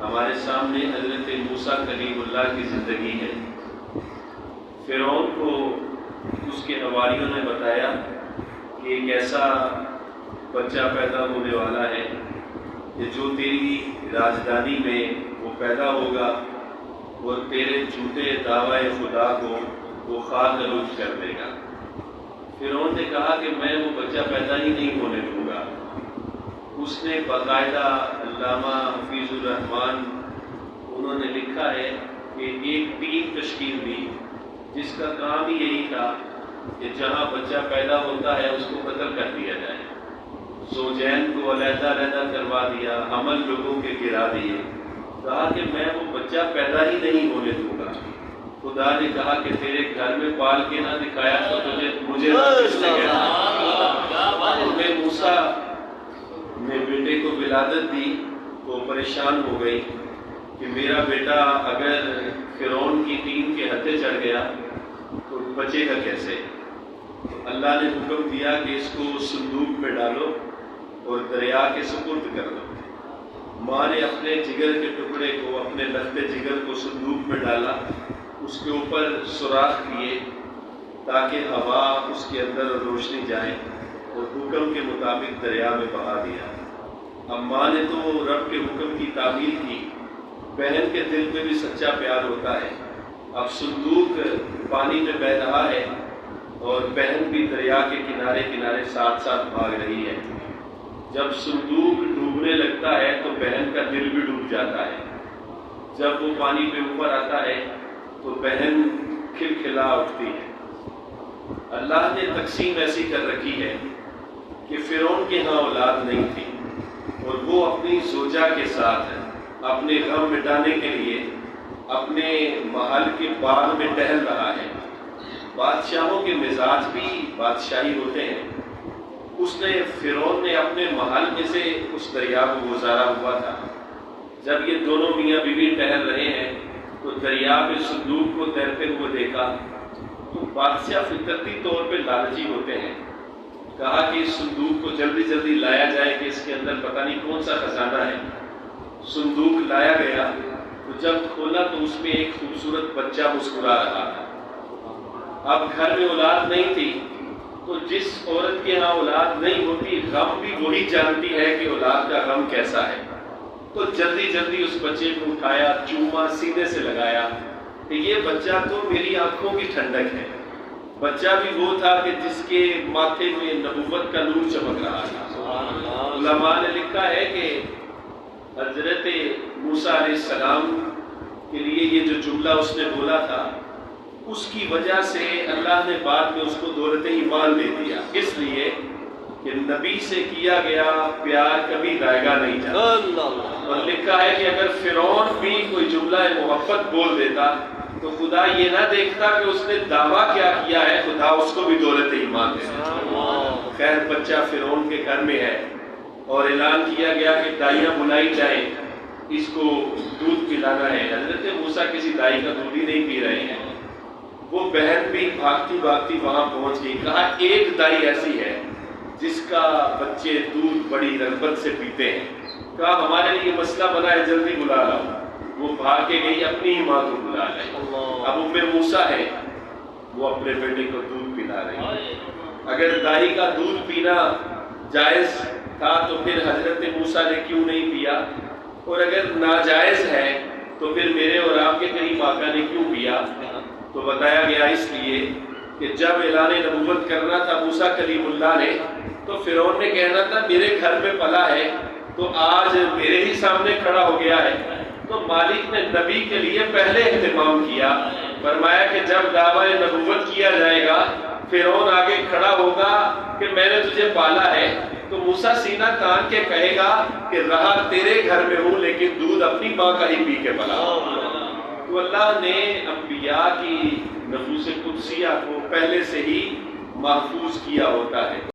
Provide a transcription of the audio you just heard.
ہمارے سامنے حضرت موسیٰ کلیم اللہ کی زندگی ہے۔ فرعون کو اس کے حواریوں نے بتایا کہ ایک ایسا بچہ پیدا ہونے والا ہے کہ جو تیری راجدھانی میں وہ پیدا ہوگا اور تیرے جھوٹے دعوی خدا کو وہ خاک آلود کر دے گا۔ فرعون نے کہا کہ میں وہ بچہ پیدا ہی نہیں ہونے دوں گا۔ اس نے باقاعدہ علامہ حفیظ الرحمان انہوں نے لکھا ہے کہ ایک ٹیم تشکیل دی جس کا کام ہی یہی تھا کہ جہاں بچہ پیدا ہوتا ہے اس کو قتل کر دیا جائے۔ زوجین کو علیحدہ علیحدہ کروا دیا، حمل لوگوں کے گرا دیے۔ کہا کہ میں وہ بچہ پیدا ہی نہیں ہونے دوں گا۔ خدا نے کہا کہ تیرے گھر میں پال کے نہ دکھایا تو مجھے کس نے کہا؟ موسیٰ نے بیٹے کو ولادت دی تو پریشان ہو گئی کہ میرا بیٹا اگر فرعون کی ٹیم کے ہتھے چڑھ گیا تو بچے گا کیسے؟ اللہ نے حکم دیا کہ اس کو صندوق میں ڈالو اور دریا کے سپرد کر دو۔ ماں نے اپنے جگر کے ٹکڑے کو، اپنے لخت جگر کو صندوق میں ڈالا، اس کے اوپر سوراخ کیے تاکہ ہوا اس کے اندر روشنی جائے اور حکم کے مطابق دریا میں بہا دیا۔ اب ماں نے تو رب کے حکم کی تعمیل کی، بہن کے دل میں بھی سچا پیار ہوتا ہے۔ اب صندوق پانی میں بہہ رہا ہے اور بہن بھی دریا کے کنارے کنارے ساتھ ساتھ بھاگ رہی ہے۔ جب صندوق ڈوبنے لگتا ہے تو بہن کا دل بھی ڈوب جاتا ہے۔ جب وہ پانی پہ اوپر آتا ہے تو بہن کھلکھلا اٹھتی ہے۔ اللہ نے تقسیم ایسی کر رکھی ہے کہ فرعون کے ہاں اولاد نہیں تھی اور وہ اپنی زوجہ کے ساتھ اپنے غم مٹانے کے لیے اپنے محل کے باغ میں ٹہل رہا ہے۔ بادشاہوں کے مزاج بھی بادشاہی ہوتے ہیں۔ فرعون نے اپنے محل میں سے اس دریا کو گزارا ہوا تھا۔ جب یہ دونوں میاں بیوی ٹہل رہے ہیں تو دریا میں صندوق کو تیرتے ہوئے دیکھا تو بادشاہ فطرتی طور پہ لالچی ہوتے ہیں۔ کہا کہ اس صندوق کو جلدی جلدی لایا جائے کہ اس کے اندر پتہ نہیں کون سا خزانہ ہے۔ صندوق لایا گیا تو جب کھولا تو اس میں ایک خوبصورت بچہ مسکرا رہا تھا۔ اب گھر میں اولاد نہیں تھی تو جس عورت کے ہاں اولاد نہیں ہوتی غم بھی وہی جانتی ہے کہ اولاد کا غم کیسا ہے۔ تو جلدی جلدی اس بچے کو اٹھایا، چوما، سینے سے لگایا کہ یہ بچہ تو میری آنکھوں کی ٹھنڈک ہے۔ بچہ بھی وہ تھا کہ جس کے ماتھے میں نبوت کا نور چمک رہا تھا۔ علماء نے لکھا ہے کہ حضرت موسیٰ علیہ السلام کے لیے یہ جو جملہ اس نے بولا تھا اس کی وجہ سے اللہ نے بعد میں اس کو دولت ایمان دے دیا، اس لیے کہ نبی سے کیا گیا پیار کبھی ضائع نہیں جاتا۔ اور لکھا ہے کہ اگر فرعون بھی کوئی جملہ محبت بول دیتا تو خدا یہ نہ دیکھتا کہ اس نے دعویٰ کیا کیا ہے، خدا اس کو بھی دولت ایمان دے دیتا۔ خیر بچہ فرعون کے گھر میں ہے اور اعلان کیا گیا کہ دائیاں بلائی جائیں، اس کو دودھ پلانا ہے۔ حضرت موسیٰ کسی دائی کا دودھ ہی نہیں پی رہے ہیں۔ وہ بہن بھی بھاگتی بھاگتی وہاں پہنچ گئی۔ کہا ایک دائی ایسی ہے جس کا بچے دودھ بڑی رغبت سے پیتے ہیں۔ کہا ہمارے لیے مسئلہ بنا ہے، جلدی بلا لاؤ۔ وہ بھاگ کے گئی، اپنی ہی ماں کو بلا لائی۔ اب موسیٰ ہے، وہ اپنے بیٹے کو دودھ پلا رہی ہے۔ اگر دائی کا دودھ پینا جائز تھا تو پھر حضرت موسیٰ نے کیوں نہیں پیا، اور اگر ناجائز ہے تو پھر میرے اور آپ کے کریم آقا نے کیوں پیا؟ تو بتایا گیا اس لیے کہ جب اعلان نبوت کرنا تھا موسیٰ کلیم اللہ نے تو فرعون نے کہنا تھا میرے گھر میں پلا ہے تو آج میرے ہی سامنے کھڑا ہو گیا ہے۔ تو مالک نے نبی کے لیے پہلے اہتمام کیا، فرمایا کہ جب دعوی نبوت کیا جائے گا فرعون آگے کھڑا ہوگا کہ میں نے تجھے پالا ہے تو موسیٰ سینہ تان کے کہے گا کہ رہا تیرے گھر میں ہوں لیکن دودھ اپنی ماں کا ہی پی کے پلا۔ تو اللہ نے انبیاء کی نفوس قدسیہ کو پہلے سے ہی محفوظ کیا ہوتا ہے۔